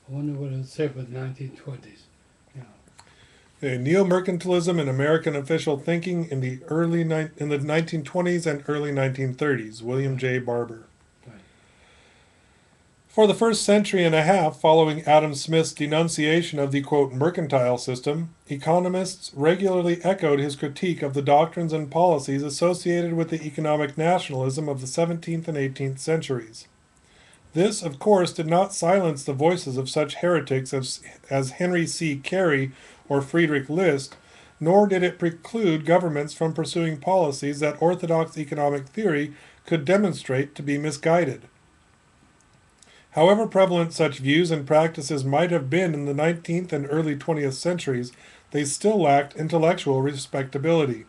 I wonder what it would say for the 1920s. Yeah. Neo-mercantilism in American official thinking in the 1920s and early 1930s. William Right. J. Barber. Right. For the first century and a half following Adam Smith's denunciation of the quote mercantile system, economists regularly echoed his critique of the doctrines and policies associated with the economic nationalism of the 17th and 18th centuries. This, of course, did not silence the voices of such heretics as Henry C. Carey or Friedrich List, nor did it preclude governments from pursuing policies that orthodox economic theory could demonstrate to be misguided. However prevalent such views and practices might have been in the 19th and early 20th centuries, they still lacked intellectual respectability.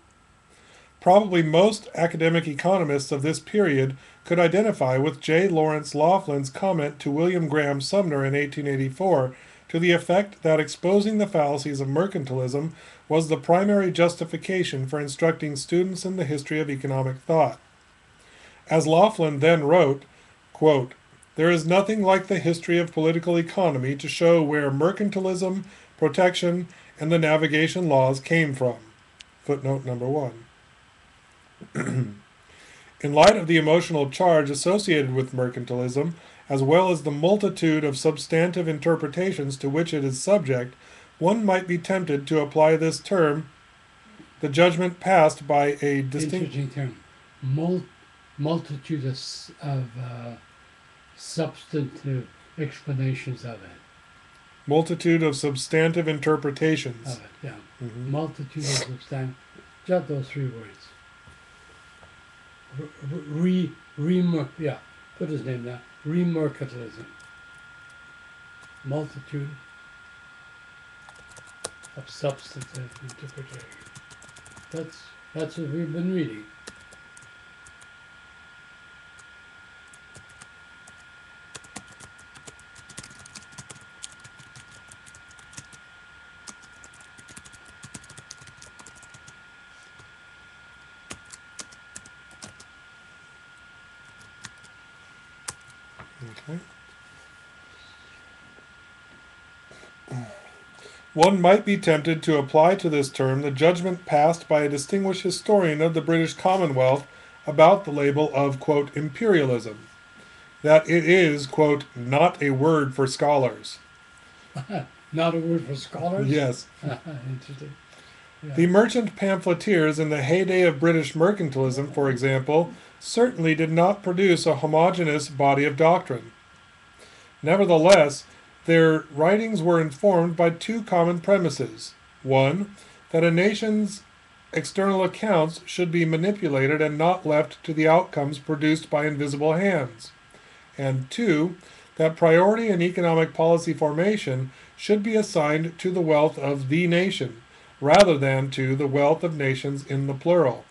Probably most academic economists of this period could identify with J. Lawrence Laughlin's comment to William Graham Sumner in 1884 to the effect that exposing the fallacies of mercantilism was the primary justification for instructing students in the history of economic thought. As Laughlin then wrote, quote, "There is nothing like the history of political economy to show where mercantilism, protection, and the navigation laws came from." Footnote number 1. In light of the emotional charge associated with mercantilism, as well as the multitude of substantive interpretations to which it is subject, one might be tempted to apply this term, the judgment passed by a distinct... Interesting term. Multitude of substantive explanations of it. Multitude of substantive interpretations. Of it, yeah. Mm-hmm. Multitude of substantive. Just those 3 words. Put his name down. Remercantilism. Multitude of substantive interpretation. That's what we've been reading. Okay. One might be tempted to apply to this term the judgment passed by a distinguished historian of the British Commonwealth about the label of, quote, imperialism, that it is, quote, not a word for scholars. Not a word for scholars? Yes. Interesting. Yeah. The merchant pamphleteers in the heyday of British mercantilism, for example, certainly did not produce a homogeneous body of doctrine. Nevertheless, their writings were informed by 2 common premises. 1, that a nation's external accounts should be manipulated and not left to the outcomes produced by invisible hands. And 2, that priority in economic policy formation should be assigned to the wealth of the nation, rather than to the wealth of nations in the plural.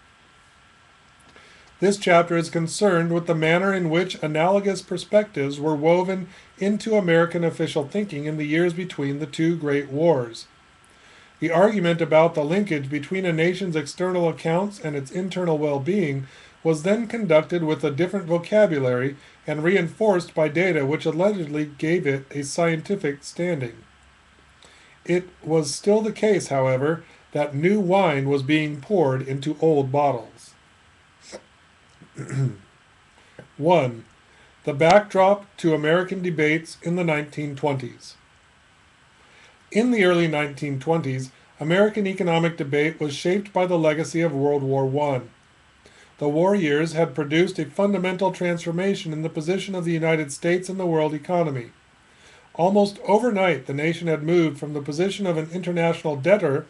This chapter is concerned with the manner in which analogous perspectives were woven into American official thinking in the years between the 2 great wars. The argument about the linkage between a nation's external accounts and its internal well-being was then conducted with a different vocabulary and reinforced by data which allegedly gave it a scientific standing. It was still the case, however, that new wine was being poured into old bottles. 1. The backdrop to American debates in the 1920s. In the early 1920s, American economic debate was shaped by the legacy of World War I. The war years had produced a fundamental transformation in the position of the United States in the world economy. Almost overnight, the nation had moved from the position of an international debtor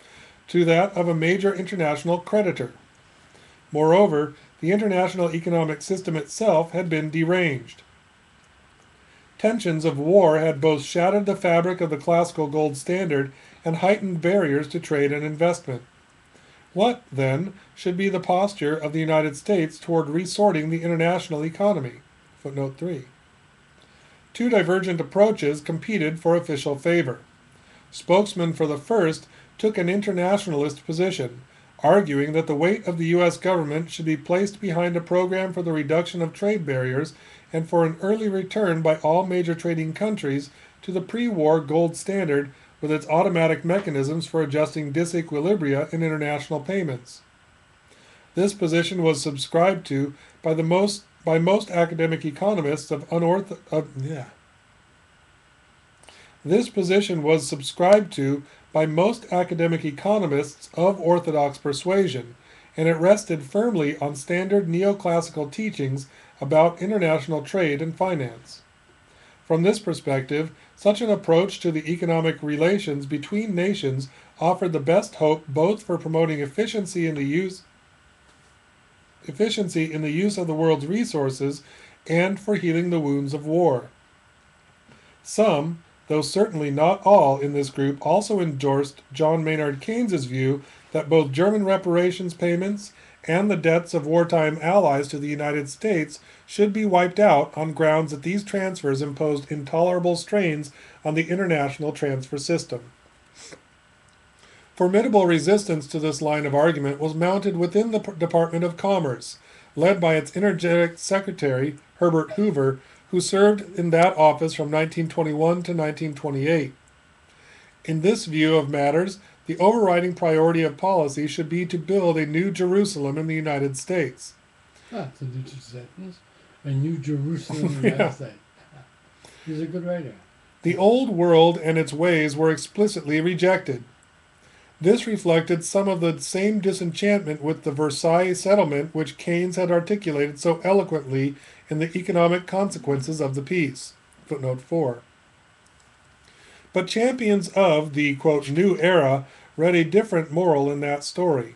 to that of a major international creditor. Moreover, the international economic system itself had been deranged. Tensions of war had both shattered the fabric of the classical gold standard and heightened barriers to trade and investment. What, then, should be the posture of the United States toward resorting the international economy? Footnote 3. 2 divergent approaches competed for official favor. Spokesmen for the first took an internationalist position, arguing that the weight of the U.S. government should be placed behind a program for the reduction of trade barriers and for an early return by all major trading countries to the pre-war gold standard with its automatic mechanisms for adjusting disequilibria in international payments. This position was subscribed to by most academic economists of This position was subscribed to by most academic economists of orthodox persuasion, and it rested firmly on standard neoclassical teachings about international trade and finance. From this perspective, such an approach to the economic relations between nations offered the best hope both for promoting efficiency in the use of the world's resources and for healing the wounds of war. Some, though certainly not all in this group, also endorsed John Maynard Keynes's view that both German reparations payments and the debts of wartime allies to the United States should be wiped out on grounds that these transfers imposed intolerable strains on the international transfer system. Formidable resistance to this line of argument was mounted within the Department of Commerce, led by its energetic secretary, Herbert Hoover, who served in that office from 1921 to 1928. In this view of matters, the overriding priority of policy should be to build a new Jerusalem in the United States. That's an interesting sentence. A new Jerusalem in the United States. He's a good writer. The old world and its ways were explicitly rejected. This reflected some of the same disenchantment with the Versailles settlement which Keynes had articulated so eloquently in the economic consequences of the peace. Footnote 4. But champions of the, quote, new era read a different moral in that story.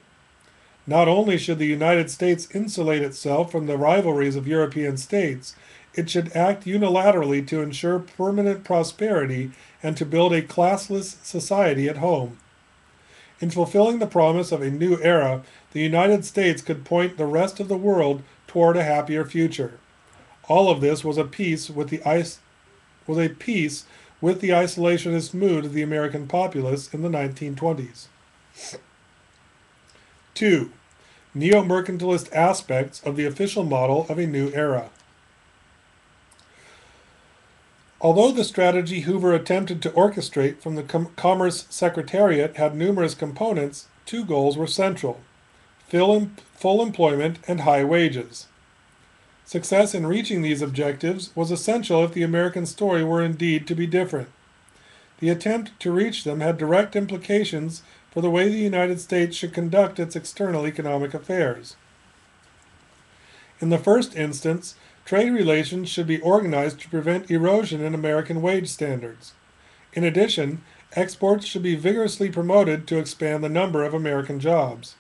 Not only should the United States insulate itself from the rivalries of European states, it should act unilaterally to ensure permanent prosperity and to build a classless society at home. In fulfilling the promise of a new era, the United States could point the rest of the world toward a happier future. All of this was a peace with the isolationist mood of the American populace in the 1920s. 2. Neo-mercantilist aspects of the official model of a new era. Although the strategy Hoover attempted to orchestrate from the Commerce Secretariat had numerous components, two goals were central: full employment and high wages. Success in reaching these objectives was essential if the American story were indeed to be different. The attempt to reach them had direct implications for the way the United States should conduct its external economic affairs. In the first instance, trade relations should be organized to prevent erosion in American wage standards. In addition, exports should be vigorously promoted to expand the number of American jobs.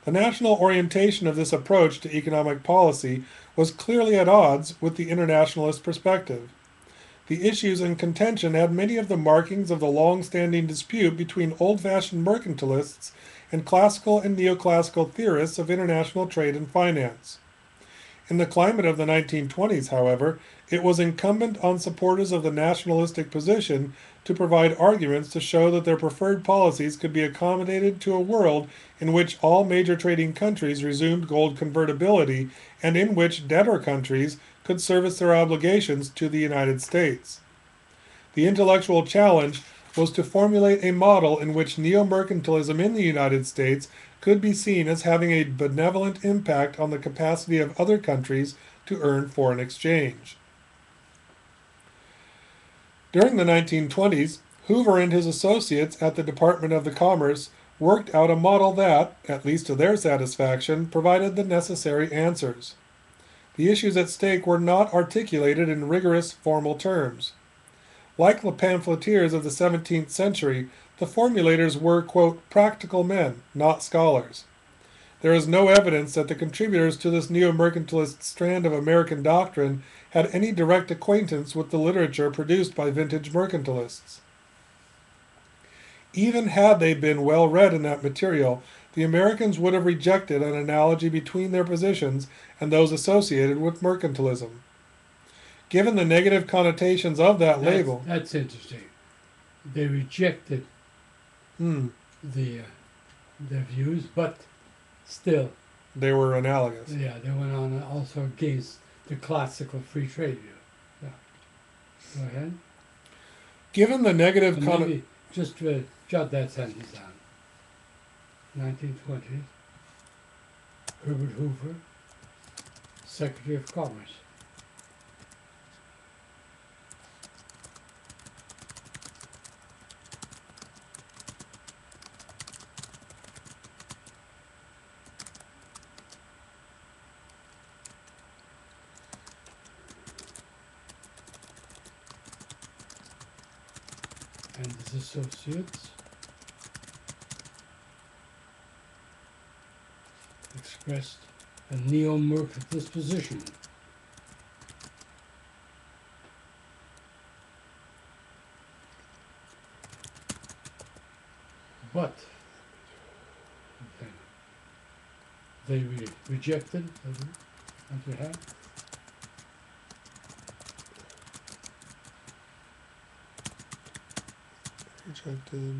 The national orientation of this approach to economic policy was clearly at odds with the internationalist perspective. The issues in contention had many of the markings of the long-standing dispute between old-fashioned mercantilists and classical and neoclassical theorists of international trade and finance. In the climate of the 1920s, however, it was incumbent on supporters of the nationalistic position to provide arguments to show that their preferred policies could be accommodated to a world in which all major trading countries resumed gold convertibility and in which debtor countries could service their obligations to the United States. The intellectual challenge was to formulate a model in which neo-mercantilism in the United States could be seen as having a benevolent impact on the capacity of other countries to earn foreign exchange. During the 1920s, Hoover and his associates at the Department of Commerce worked out a model that, at least to their satisfaction, provided the necessary answers. The issues at stake were not articulated in rigorous formal terms. Like the pamphleteers of the 17th century, the formulators were, quote, practical men, not scholars. There is no evidence that the contributors to this neo-mercantilist strand of American doctrine had any direct acquaintance with the literature produced by vintage mercantilists. Even had they been well read in that material, the Americans would have rejected an analogy between their positions and those associated with mercantilism. Given the negative connotations of that label... That's interesting. They rejected their views, but still... They were analogous. Yeah, they went on also against the classical free trade view. Yeah. Go ahead. Given the negative And maybe just jot that sentence down. 1920s, Herbert Hoover, Secretary of Commerce. And his associates expressed a neo-mercantilist position. But okay, they rejected, as we have, rejected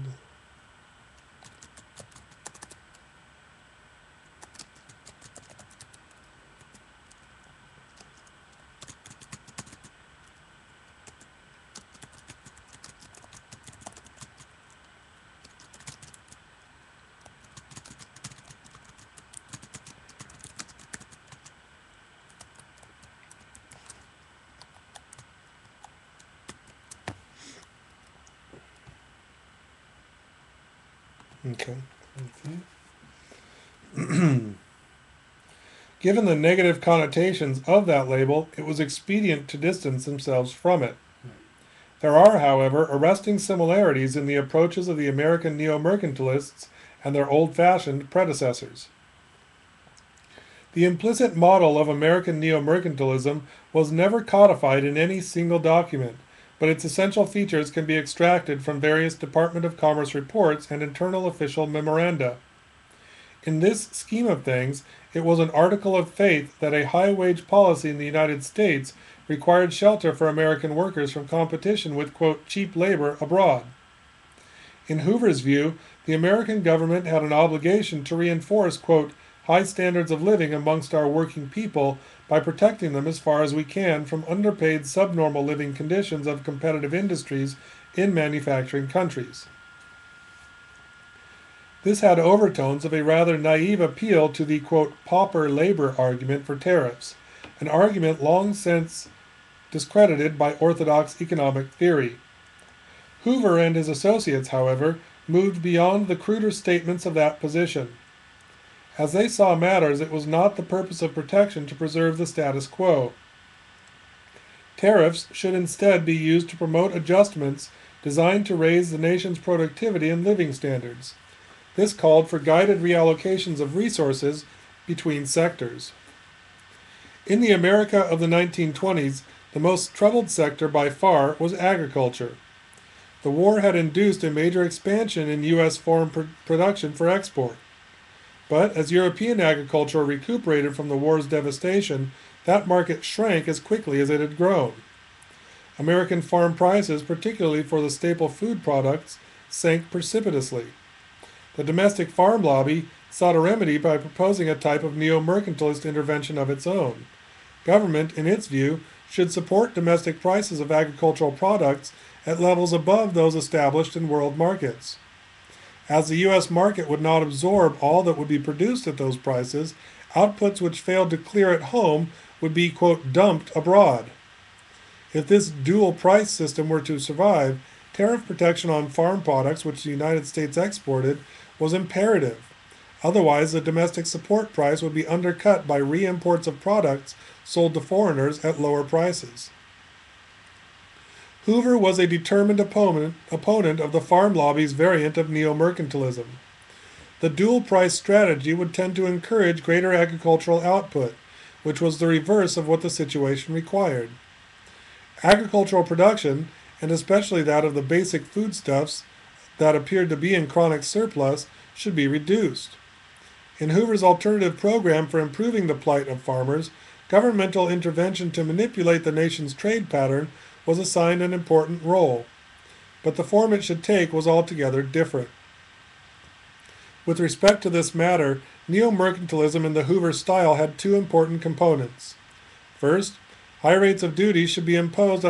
okay. Given the negative connotations of that label, it was expedient to distance themselves from it. There are, however, arresting similarities in the approaches of the American neo-mercantilists and their old-fashioned predecessors. The implicit model of American neo-mercantilism was never codified in any single document, but its essential features can be extracted from various Department of Commerce reports and internal official memoranda. In this scheme of things, it was an article of faith that a high-wage policy in the United States required shelter for American workers from competition with, quote, cheap labor abroad. In Hoover's view, the American government had an obligation to reinforce, quote, high standards of living amongst our working people by protecting them as far as we can from underpaid subnormal living conditions of competitive industries in manufacturing countries. This had overtones of a rather naive appeal to the, quote, pauper labor argument for tariffs, an argument long since discredited by orthodox economic theory. Hoover and his associates, however, moved beyond the cruder statements of that position. As they saw matters, it was not the purpose of protection to preserve the status quo. Tariffs should instead be used to promote adjustments designed to raise the nation's productivity and living standards. This called for guided reallocations of resources between sectors. In the America of the 1920s, the most troubled sector by far was agriculture. The war had induced a major expansion in U.S. farm production for export. But as European agriculture recuperated from the war's devastation, that market shrank as quickly as it had grown. American farm prices, particularly for the staple food products, sank precipitously. The domestic farm lobby sought a remedy by proposing a type of neo-mercantilist intervention of its own. Government, in its view, should support domestic prices of agricultural products at levels above those established in world markets. As the U.S. market would not absorb all that would be produced at those prices, outputs which failed to clear at home would be, quote, dumped abroad. If this dual price system were to survive, tariff protection on farm products which the United States exported was imperative. Otherwise, the domestic support price would be undercut by re-imports of products sold to foreigners at lower prices. Hoover was a determined opponent of the farm lobby's variant of neo-mercantilism. The dual price strategy would tend to encourage greater agricultural output, which was the reverse of what the situation required. Agricultural production, and especially that of the basic foodstuffs that appeared to be in chronic surplus, should be reduced. In Hoover's alternative program for improving the plight of farmers, governmental intervention to manipulate the nation's trade pattern was assigned an important role, but the form it should take was altogether different. With respect to this matter, neo-mercantilism in the Hoover style had two important components. First, high rates of duty should be imposed